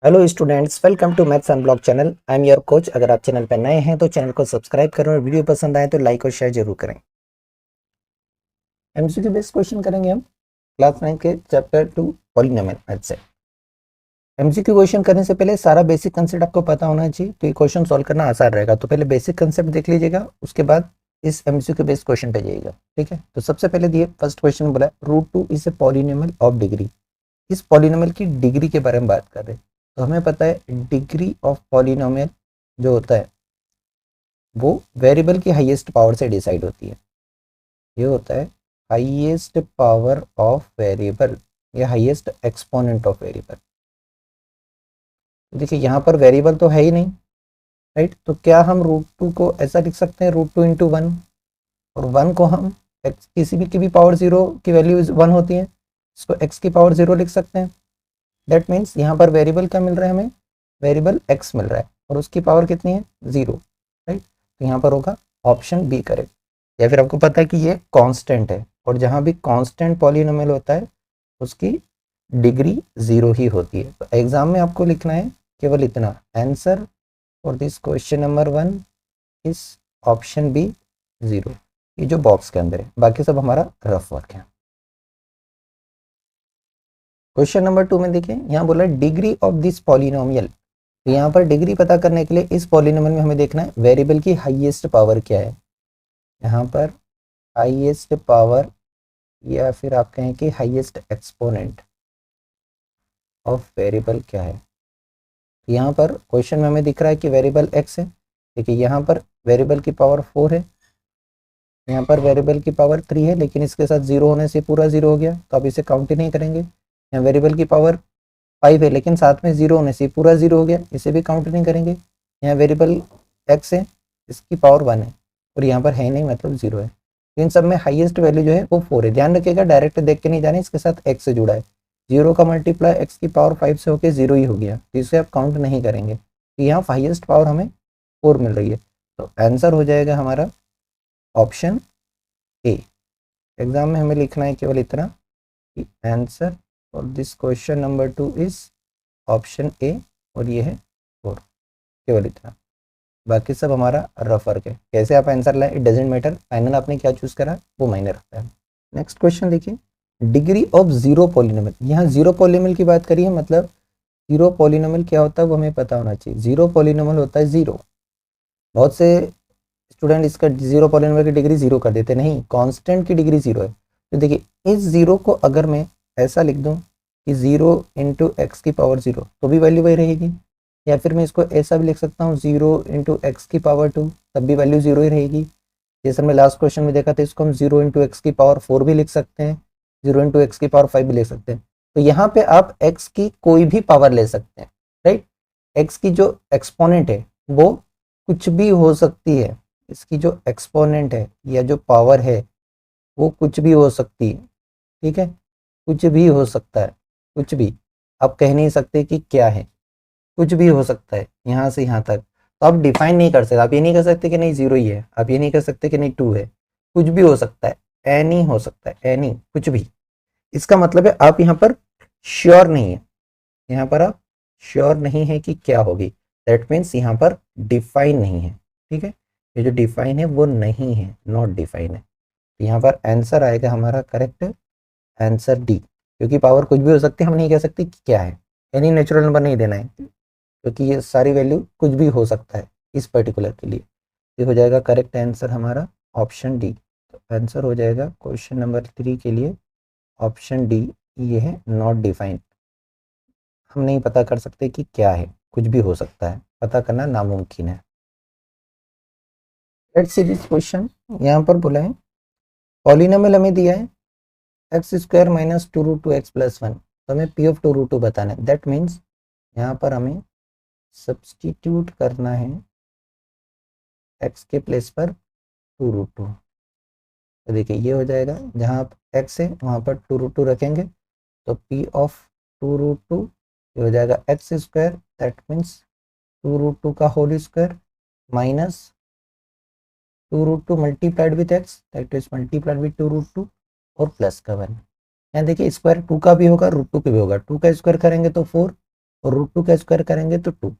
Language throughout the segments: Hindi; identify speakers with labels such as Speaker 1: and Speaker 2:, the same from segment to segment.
Speaker 1: Hello students, welcome to maths unblock channel. I am your coach. अगर आप चैनल पर नए हैं तो चैनल को सब्सक्राइब करें और वीडियो पसंद आए तो लाइक और शेयर जरूर करें। एमसीक्यू बेस्ड क्वेश्चन करेंगे हम क्लास 9 के चैप्टर 2 पॉलिनोमियल मैथ से। एमसीक्यू क्वेश्चन करने से पहले सारा बेसिक कंसेप्ट आपको पता होना चाहिए, तो ये क्वेश्चन सॉल्व करना आसान रहेगा। तो पहले बेसिक कंसेप्ट देख लीजिएगा, उसके बाद इस एमसीक्यू बेस्ड क्वेश्चन पे जाइएगा। ठीक है, तो सबसे पहले दिए फर्स्ट क्वेश्चन बोला √2 is a polynomial of degree. इस पॉलिनोमियल की डिग्री के बारे में बात कर रहे हैं। तो हमें पता है डिग्री ऑफ पॉलिनोमियल जो होता है वो वेरिएबल की हाईएस्ट पावर से डिसाइड होती है। ये होता है हाईएस्ट पावर ऑफ वेरिएबल या हाईएस्ट एक्सपोनेंट ऑफ वेरिएबल। देखिए यहाँ पर वेरिएबल तो है ही नहीं, राइट। तो क्या हम √2 को ऐसा लिख सकते हैं √2 इंटू 1, और 1 को हम x किसी भी की भी पावर 0 की वैल्यू 1 होती है, इसको x की पावर 0 लिख सकते हैं। दैट मीन्स यहाँ पर वेरिएबल क्या मिल रहा है हमें, वेरिएबल x मिल रहा है और उसकी पावर कितनी है 0, राइट। तो यहाँ पर होगा ऑप्शन बी करेक्ट। या फिर आपको पता है कि ये कांस्टेंट है, और जहाँ भी कांस्टेंट पॉलिनोमियल होता है उसकी डिग्री 0 ही होती है। तो एग्जाम में आपको लिखना है केवल इतना, answer for this question number 1 is option b 0। ये जो बॉक्स के अंदर है, बाकी सब हमारा रफ वर्क है। क्वेश्चन नंबर 2 में देखिए, यहाँ बोला डिग्री ऑफ दिस पॉलिनोमियल। तो यहाँ पर डिग्री पता करने के लिए इस पॉलिनोमियल में हमें देखना है वेरिएबल की हाईएस्ट पावर क्या है। यहाँ पर हाईएस्ट पावर या फिर आप कहें कि हाईएस्ट एक्सपोनेंट ऑफ वेरिएबल क्या है। यहाँ पर क्वेश्चन में हमें दिख रहा है कि वेरिएबल x है। देखिए यहाँ पर वेरिएबल की पावर 4 है, यहाँ पर वेरिएबल की पावर 3 है, लेकिन इसके साथ 0 होने से पूरा 0 हो गया, तो आप इसे काउंट ही नहीं करेंगे। यहाँ वेरिएबल की पावर 5 है, लेकिन साथ में 0 होने से पूरा 0 हो गया, इसे भी काउंट नहीं करेंगे। यहाँ वेरिएबल x है, इसकी पावर 1 है, और यहाँ पर है नहीं, मतलब 0 है। इन सब में हाईएस्ट वैल्यू जो है वो 4 है। ध्यान रखिएगा, डायरेक्ट देख के नहीं जाने, इसके साथ x से जुड़ा है। 0 का मल्टीप्लाई x की पावर 5 से होकर 0 ही हो गया, तो इसे आप काउंट नहीं करेंगे। तो यहाँ हाईएस्ट पावर हमें 4 मिल रही है, तो आंसर हो जाएगा हमारा ऑप्शन ए। एग्जाम में हमें लिखना है केवल इतना कि answer for this question number 2 is option A, और ये है 4, केवल इतना। बाकी सब हमारा रफ वर्क है। कैसे आप आंसर लाए इट डजेंट मैटर, फाइनल आपने क्या चूज करा वो मायने रखता है। नेक्स्ट क्वेश्चन देखिए, डिग्री ऑफ 0 पॉलिनोमियल। यहाँ 0 पॉलिनोमियल की बात करिए, मतलब 0 पॉलिनोमियल क्या होता है वो हमें पता होना चाहिए। 0 पॉलिनोमियल होता है 0। बहुत से स्टूडेंट इसका 0 पॉलिनोमियल की डिग्री 0 कर देते, नहीं, कांस्टेंट की डिग्री 0 है। तो देखिए इस 0 को अगर मैं ऐसा लिख दूं कि 0 इंटू एक्स की पावर 0, तो भी वैल्यू वही रहेगी। या फिर मैं इसको ऐसा भी लिख सकता हूँ 0 इंटू एक्स की पावर 2, तब भी वैल्यू 0 ही रहेगी। जैसे हमने लास्ट क्वेश्चन में देखा था, इसको हम 0 इंटू एक्स की पावर 4 भी लिख सकते हैं, 0 इंटू एक्स की पावर 5 भी लिख सकते हैं। तो यहाँ पे आप एक्स की कोई भी पावर ले सकते हैं, राइट। एक्स की जो एक्सपोनेंट है वो कुछ भी हो सकती है, इसकी जो एक्सपोनेंट है या जो पावर है वो कुछ भी हो सकती है, ठीक है। कुछ भी हो सकता है, कुछ भी, आप कह नहीं सकते कि क्या है, कुछ भी हो सकता है यहाँ से यहाँ तक। तो आप डिफाइन नहीं कर सकते, आप ये नहीं कर सकते कि नहीं 0 ही है, आप ये नहीं कर सकते कि नहीं 2 है, कुछ भी हो सकता है, एनी हो सकता है, एनी, कुछ भी। इसका मतलब है आप यहाँ पर श्योर नहीं है, यहाँ पर आप श्योर नहीं है कि क्या होगी। दैट मीन्स यहाँ पर डिफाइन नहीं है, ठीक है। ये जो डिफाइन है वो नहीं है, नॉट डिफाइन है। तो यहाँ पर आंसर आएगा हमारा करेक्ट आंसर डी, क्योंकि पावर कुछ भी हो सकती है, हम नहीं कह सकते कि क्या है। एनी नेचुरल नंबर नहीं देना है, क्योंकि ये सारी वैल्यू कुछ भी हो सकता है इस पर्टिकुलर के लिए। ये हो जाएगा करेक्ट आंसर हमारा ऑप्शन डी। तो आंसर हो जाएगा क्वेश्चन नंबर 3 के लिए ऑप्शन डी, ये है नॉट डिफाइंड। हम नहीं पता कर सकते कि क्या है, कुछ भी हो सकता है, पता करना नामुमकिन है। Let's see this question. यहाँ पर बोला है पॉलिनोमियल हमें दिया है x square minus 2√2x plus 1, तो हमें पी ऑफ 2√2 बताना है। दैट मीन्स यहाँ पर हमें सब्सटीट्यूट करना है x के प्लेस पर 2√2। तो देखिए ये हो जाएगा, जहाँ आप x है वहाँ पर 2√2 रखेंगे, तो p ऑफ 2√2 ये हो जाएगा एक्स स्क्वायर, दैट मीन्स 2√2 का whole square minus 2√2 multiplied with x, that is multiplied with 2√2 और प्लस का 1। यहाँ देखिए स्क्वायर 2 का भी होगा, √2 का भी होगा, 2 का स्क्वायर करेंगे तो 4, और √2 का स्क्वायर करेंगे तो 2,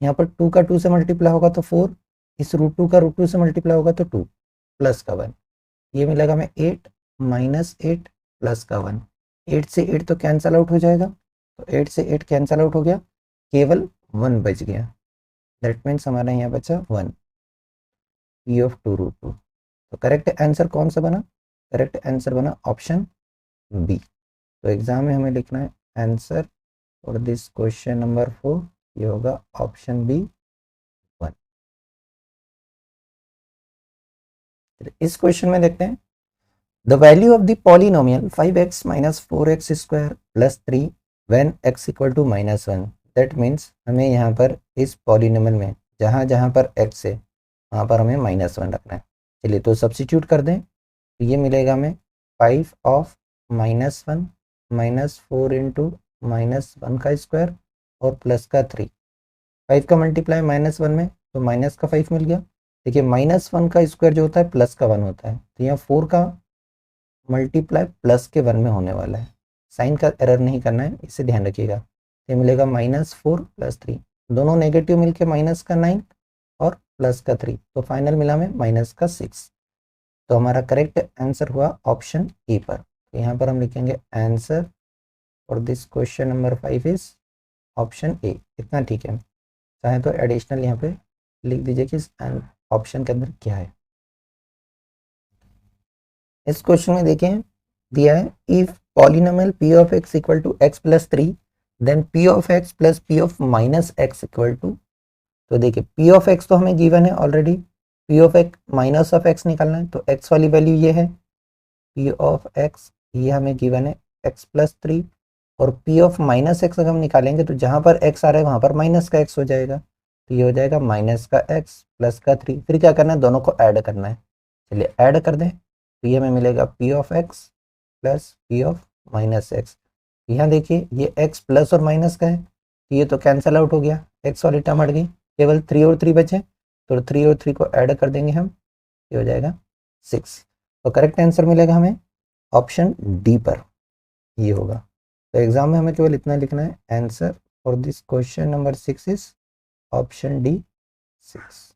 Speaker 1: यहाँ पर 2 का 2 से मल्टीप्लाई होगा तो 4, इस √2 का √2 से मल्टीप्लाई होगा तो 2 प्लस का 1, ये मिलेगा हमें 8 माइनस 8 प्लस का 1, 8 से 8 तो कैंसल आउट हो जाएगा, तो 8 से 8 कैंसल आउट हो गया, केवल 1 बच गया, दैट मीन्स हमारा यहाँ बचा 1, पी ऑफ 2√2। तो करेक्ट आंसर कौन सा बना? करेक्ट आंसर बना ऑप्शन बी। तो एग्जाम में हमें लिखना है answer for this question number 4, ये होगा ऑप्शन बी 1। इस क्वेश्चन में देखते हैं, the value of the polynomial 5x minus 4x square plus 3 when x equal to -1, that means हमें यहाँ पर इस पॉलिनोमियल में जहाँ जहाँ पर x है वहाँ पर हमें -1 रखना है। चलिए तो सब्स्टिट्यूट कर दें, तो ये मिलेगा हमें 5 ऑफ -1 माइनस 4 इंटू -1 का स्क्वायर और प्लस का 3, 5 का मल्टीप्लाई -1 में तो माइनस का 5 मिल गया। देखिए -1 का स्क्वायर जो होता है प्लस का 1 होता है, तो यहाँ 4 का मल्टीप्लाई प्लस के 1 में होने वाला है, साइन का एरर नहीं करना है, इससे ध्यान रखिएगा। ये मिलेगा -4 प्लस 3, दोनों नेगेटिव मिलके माइनस का 9 और प्लस का 3, तो फाइनल मिला हमें माइनस का 6। तो हमारा करेक्ट आंसर हुआ ऑप्शन ए पर। तो यहाँ पर हम लिखेंगे answer for this question number 5 is option A. इतना ठीक है, चाहे तो एडिशनल यहाँ पे लिख दीजिए कि ऑप्शन के अंदर क्या है। इस क्वेश्चन में देखें, दिया है if polynomial P of x equal to x plus 3 then p of x plus p of minus x equal to, तो देखिए पी ऑफ एक्स तो हमें गिवन है already, p of x minus of x निकालना है, तो एक्स वाली वैल्यू ये है, पी ऑफ एक्स ये हमें गिवन है एक्स प्लस 3, और पी ऑफ माइनस एक्स अगर हम निकालेंगे तो जहाँ पर एक्स आ रहा है वहाँ पर माइनस का एक्स हो जाएगा, तो ये हो जाएगा माइनस का एक्स प्लस का 3, फिर क्या करना है, दोनों को ऐड करना है। चलिए ऐड कर दें, तो ये हमें मिलेगा P of x plus p of minus x. यहाँ देखिए ये एक्स प्लस और माइनस का है, तो ये तो कैंसल आउट हो गया, एक्स वाली टर्म हट गई, केवल 3 और 3 बचे, तो 3 और 3 को ऐड कर देंगे हम, ये हो जाएगा 6। तो करेक्ट आंसर मिलेगा हमें ऑप्शन डी पर, ये होगा। तो एग्जाम में हमें केवल इतना लिखना है, answer for this question number 6 is option D 6।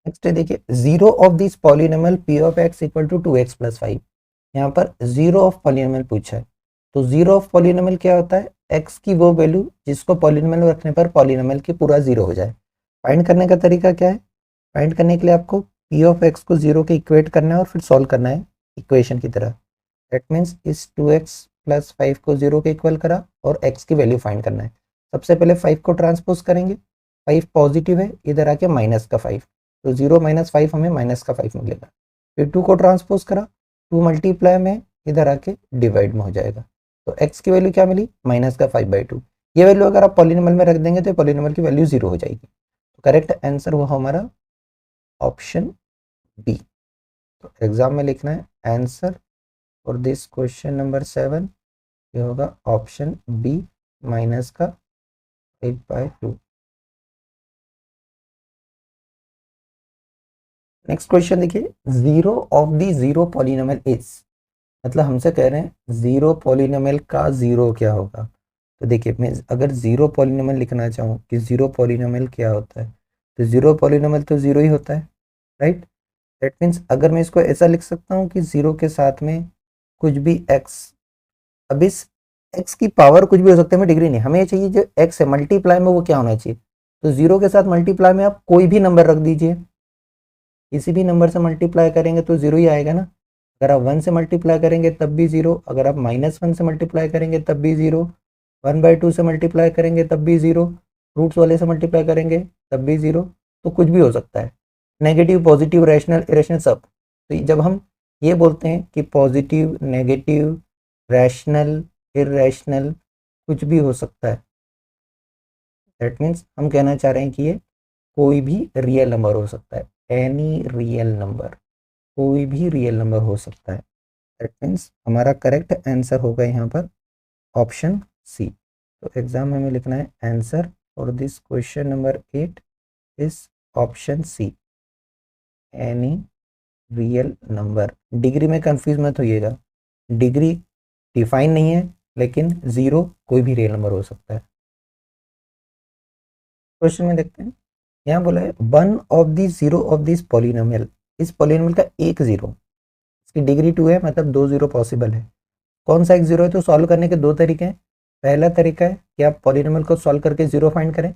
Speaker 1: Next देखिए, zero of this polynomial P of x equal to 2x plus 5, यहाँ पर जीरो ऑफ पॉलिनोमियल पूछा है, तो जीरो ऑफ पॉलिनोमियल क्या होता है, एक्स की वो वैल्यू जिसको पॉलिनोमियल में रखने पर पॉलिनोमियल की पूरा जीरो हो जाए। फाइंड करने का तरीका क्या है, फाइंड करने के लिए आपको पी ऑफ एक्स को जीरो के इक्वेट करना है और फिर सॉल्व करना है इक्वेशन की तरह। दैट मीन्स इस 2x प्लस 5 को जीरो के इक्वल करा और x की वैल्यू फाइंड करना है। सबसे पहले 5 को ट्रांसपोज करेंगे, 5 पॉजिटिव है, इधर आके माइनस का 5, तो 0 माइनस 5 हमें माइनस का 5 मिलेगा। फिर 2 को ट्रांसपोज करा, 2 मल्टीप्लाई में इधर आके डिवाइड में हो जाएगा, तो x की वैल्यू क्या मिली, माइनस का 5/2। ये वैल्यू अगर आप पॉलिनोमियल में रख देंगे तो पॉलिनोमियल की वैल्यू 0 हो जाएगी। तो करेक्ट आंसर हुआ हमारा ऑप्शन बी। तो एग्जाम में लिखना है answer for this question number 7, ये होगा ऑप्शन बी माइनस का 8/2। नेक्स्ट क्वेश्चन देखिए, zero of the zero polynomial is, मतलब हमसे कह रहे हैं जीरो पॉलिनोमियल का जीरो क्या होगा। तो देखिए मैं अगर जीरो पॉलिनोमियल लिखना चाहूँ कि जीरो पॉलिनोमियल क्या होता है, तो जीरो पॉलिनोमियल तो जीरो ही होता है, राइट। दैट मीन्स अगर मैं इसको ऐसा लिख सकता हूँ कि जीरो के साथ में कुछ भी एक्स, अब इस एक्स की पावर कुछ भी हो सकता है, हमें डिग्री नहीं, हमें चाहिए जो एक्स है मल्टीप्लाई में वो क्या होना चाहिए। तो जीरो के साथ मल्टीप्लाई में आप कोई भी नंबर रख दीजिए, किसी भी नंबर से मल्टीप्लाई करेंगे तो जीरो ही आएगा ना। अगर आप 1 से मल्टीप्लाई करेंगे तब भी जीरो, अगर आप -1 से मल्टीप्लाई करेंगे तब भी जीरो, 1/2 से मल्टीप्लाई करेंगे तब भी जीरो, रूट्स वाले से मल्टीप्लाई करेंगे तब भी जीरो, तो कुछ भी हो सकता है, नेगेटिव पॉजिटिव रैशनल इरेशनल सब। तो जब हम ये बोलते हैं कि पॉजिटिव नेगेटिव रैशनल इरेशनल कुछ भी हो सकता है, दैट मीन्स हम कहना चाह रहे हैं कि ये कोई भी रियल नंबर हो सकता है, एनी रियल नंबर, कोई भी रियल नंबर हो सकता है। दैट मीन्स हमारा करेक्ट आंसर होगा यहाँ पर ऑप्शन सी। तो एग्जाम में हमें लिखना है answer for this question number 8 is option c, any real number. Degree में कंफ्यूज मत होइएगा, डिग्री डिफाइन नहीं है, लेकिन 0 कोई भी रियल नंबर हो सकता है। क्वेश्चन में देखते हैं, यहाँ बोला है one of the zero of this polynomial, इस पॉलिनोमियल का एक जीरो, इसकी डिग्री 2 है, मतलब 2 जीरो पॉसिबल है। कौन सा एक जीरो है? तो सॉल्व करने के दो तरीके हैं। पहला तरीका है कि आप पॉलिनोमियल को सॉल्व करके जीरो फाइंड करें,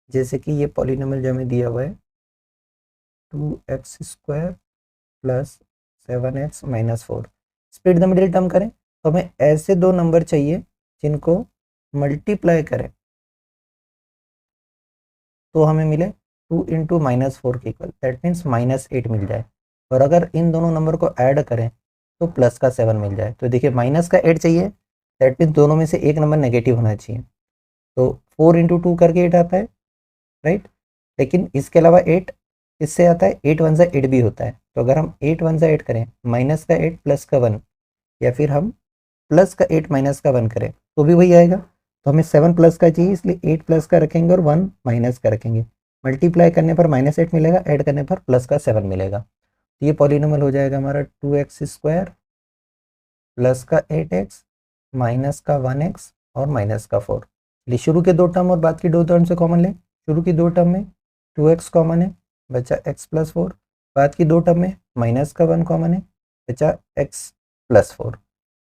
Speaker 1: जैसे कि ये पॉलिनोमियल जो हमें दिया हुआ है 2x² plus 7x minus 4, split the middle term करें, तो हमें ऐसे दो नंबर चाहिए जिनको मल्टीप्लाई करें तो हमें मिले 2 इंटू माइनस 4 के इक्वल, दैट मीन्स -8 मिल जाए। और अगर इन दोनों नंबर को ऐड करें तो प्लस का 7 मिल जाए। तो देखिए माइनस का 8 चाहिए, दैट मीन्स दोनों में से एक नंबर नेगेटिव होना चाहिए। तो 4 इंटू 2 करके 8 आता है, राइट। लेकिन इसके अलावा 8 इससे आता है, 8 वन सा 8 भी होता है। तो अगर हम 8 वन सा 8 करें, माइनस का 8 प्लस का 1, या फिर हम प्लस का 8 माइनस का 1 करें तो भी वही आएगा। तो हमें 7 प्लस का चाहिए, इसलिए 8 प्लस का रखेंगे और 1 माइनस का रखेंगे। मल्टीप्लाई करने पर -8 मिलेगा, ऐड करने पर प्लस का 7 मिलेगा। तो ये पॉलिनोमियल हो जाएगा हमारा 2x² प्लस का 8x माइनस का 1x और माइनस का 4। चलिए शुरू के दो टर्म और बाद की दो टर्म से कॉमन लें। शुरू की दो टर्म में 2x कॉमन है, बचा x प्लस 4। बाद की दो टर्म में माइनस का 1 कॉमन है, बचा x प्लस 4।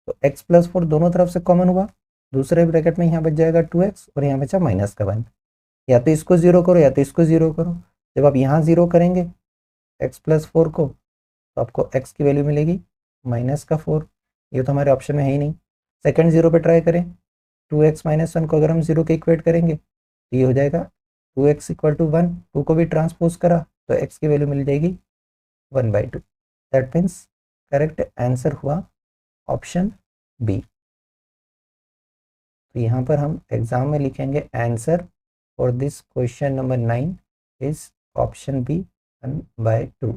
Speaker 1: तो x प्लस 4 दोनों तरफ से कॉमन हुआ, दूसरे ब्रैकेट में यहाँ बच जाएगा 2x और यहाँ बचा माइनस का 1। या तो इसको 0 करो या तो इसको 0 करो। जब आप यहाँ 0 करेंगे x प्लस 4 को, तो आपको x की वैल्यू मिलेगी माइनस का 4। ये तो हमारे ऑप्शन में है ही नहीं। सेकंड 0 पे ट्राई करें, 2x माइनस 1 को अगर हम 0 के इक्वेट करेंगे तो ये हो जाएगा 2x इक्वल टू 1। 2 को भी ट्रांसपोज करा तो x की वैल्यू मिल जाएगी 1/2। दैट मीन्स करेक्ट आंसर हुआ ऑप्शन बी। तो यहाँ पर हम एग्जाम में लिखेंगे answer for this question number 9 is option b 1/2।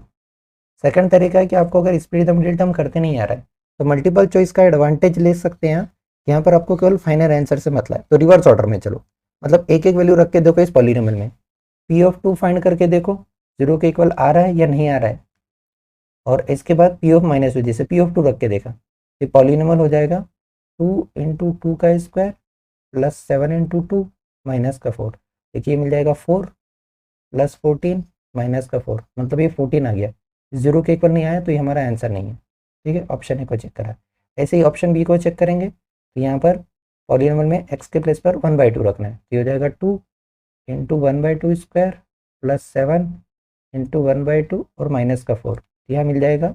Speaker 1: Second तरीका है कि आपको अगर स्प्लिट द मिडिल टर्म करते नहीं आ रहा है तो मल्टीपल चॉइस का एडवांटेज ले सकते हैं। यहाँ पर आपको केवल फाइनल आंसर से मतलब है, तो रिवर्स ऑर्डर में चलो, मतलब एक एक वैल्यू रख के देखो इस पॉलिनोमियल में, पी ऑफ 2 फाइंड करके देखो 0 के इक्वल आ रहा है या नहीं आ रहा है। और इसके बाद पी ऑफ -2, जैसे पी ऑफ 2 रख के देखा, ये पॉलिनोमियल हो जाएगा 2 इंटू 2 का स्क्वायर प्लस 7 इंटू 2 माइनस का 4। देखिए मिल जाएगा 4 प्लस 14 माइनस का 4, मतलब ये 14 आ गया। 0 के इक्वल नहीं आया तो ये हमारा आंसर नहीं है। ठीक है, ऑप्शन ए को चेक करा। ऐसे ही ऑप्शन बी को चेक करेंगे, तो यहाँ पर पॉलिनोमियल में x के प्लेस पर 1/2 रखना है, तो ये हो जाएगा 2 इंटू 1/2 स्क्वायर प्लस 7 इंटू 1/2 और माइनस का 4। यहाँ मिल जाएगा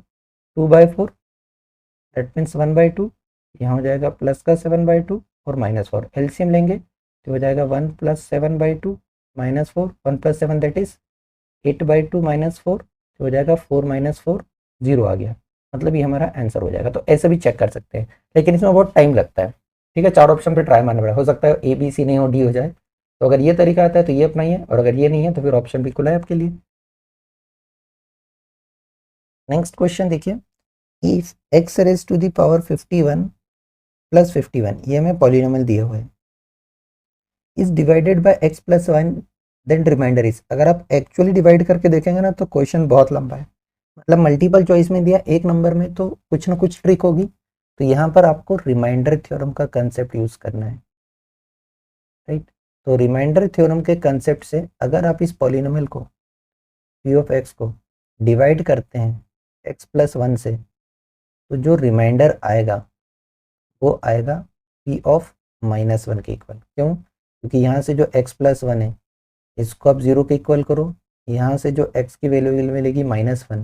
Speaker 1: 2/4, दैट मीन्स 1/2। यहाँ हो जाएगा प्लस का 7/2 और -4, एलसीएम लेंगे तो हो जाएगा 1 प्लस 7/2 -4, 1 प्लस 7 दैट इज 8/2 -4, तो हो जाएगा 4 -4 0 आ गया, मतलब ये हमारा आंसर हो जाएगा। तो ऐसे भी चेक कर सकते हैं, लेकिन इसमें बहुत टाइम लगता है। ठीक है, 4 ऑप्शन पे ट्राई मारना पड़ेगा, हो सकता है ए बी सी नहीं हो, डी हो जाए। तो अगर ये तरीका आता है तो ये अपनाइए, और अगर ये नहीं है तो फिर ऑप्शन बी खुला है आपके लिए। नेक्स्ट क्वेश्चन देखिए, if x raise to the power 51 plus 51, ये हमें पॉलिनोमियल दिया हुआ है, is divided by x plus 1 then reminder is. अगर आप एक्चुअली डिवाइड करके देखेंगे ना तो क्वेश्चन बहुत लंबा है, मतलब मल्टीपल चॉइस में दिया एक नंबर में तो कुछ ना कुछ ट्रिक होगी। तो यहाँ पर आपको रिमाइंडर थ्योरम का कंसेप्ट यूज करना है, राइट। तो रिमाइंडर थ्योरम के कंसेप्ट से अगर आप इस पॉलिनोमियल को p ऑफ x को डिवाइड करते हैं x प्लस 1 से, तो जो रिमाइंडर आएगा वो आएगा p ऑफ -1 के इक्वल। क्यों? क्योंकि यहाँ से जो x प्लस 1 है इसको आप 0 के इक्वल करो, यहाँ से जो x की वैल्यू मिलेगी -1,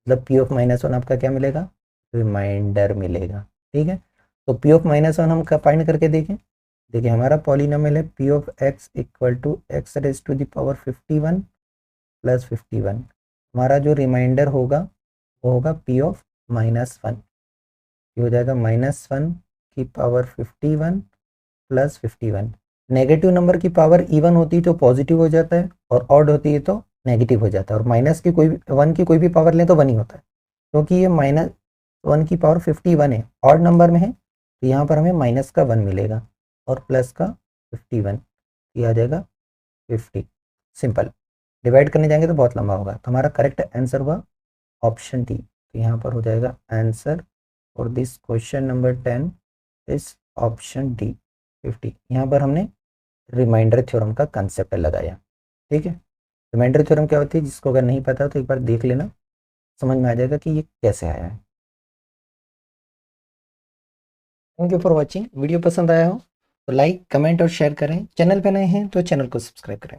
Speaker 1: मतलब p ऑफ -1 आपका क्या मिलेगा? रिमाइंडर मिलेगा। ठीक है, तो p ऑफ -1 हम फाइंड करके देखें। देखिए हमारा पॉलिनोमियल है p of x equal to x raise to the power 51 plus 51। हमारा जो रिमाइंडर होगा वो होगा p ऑफ -1, ये हो जाएगा -1 की पावर 51 प्लस 51। नेगेटिव नंबर की पावर इवन होती है तो पॉजिटिव हो जाता है, और ऑड होती है तो नेगेटिव हो जाता है। और माइनस की कोई 1 की कोई भी पावर लें तो 1 ही होता है, क्योंकि ये -1 की पावर 51 है, ऑड नंबर में है, तो यहाँ पर हमें माइनस का 1 मिलेगा और प्लस का 51, ये आ जाएगा 50। सिंपल, डिवाइड करने जाएंगे तो बहुत लंबा होगा। तो हमारा करेक्ट आंसर हुआ ऑप्शन डी। तो यहाँ पर हो जाएगा answer for this question number 10 is option D 50। यहाँ पर हमने रिमाइंडर थ्योरम का कंसेप्ट लगाया। ठीक है, रिमाइंडर थ्योरम क्या होती है, जिसको अगर नहीं पता तो एक बार देख लेना, समझ में आ जाएगा कि ये कैसे आया है। Thank you for watching. Video पसंद आया हो तो लाइक कमेंट और शेयर करें। चैनल पे नए हैं तो चैनल को सब्सक्राइब करें।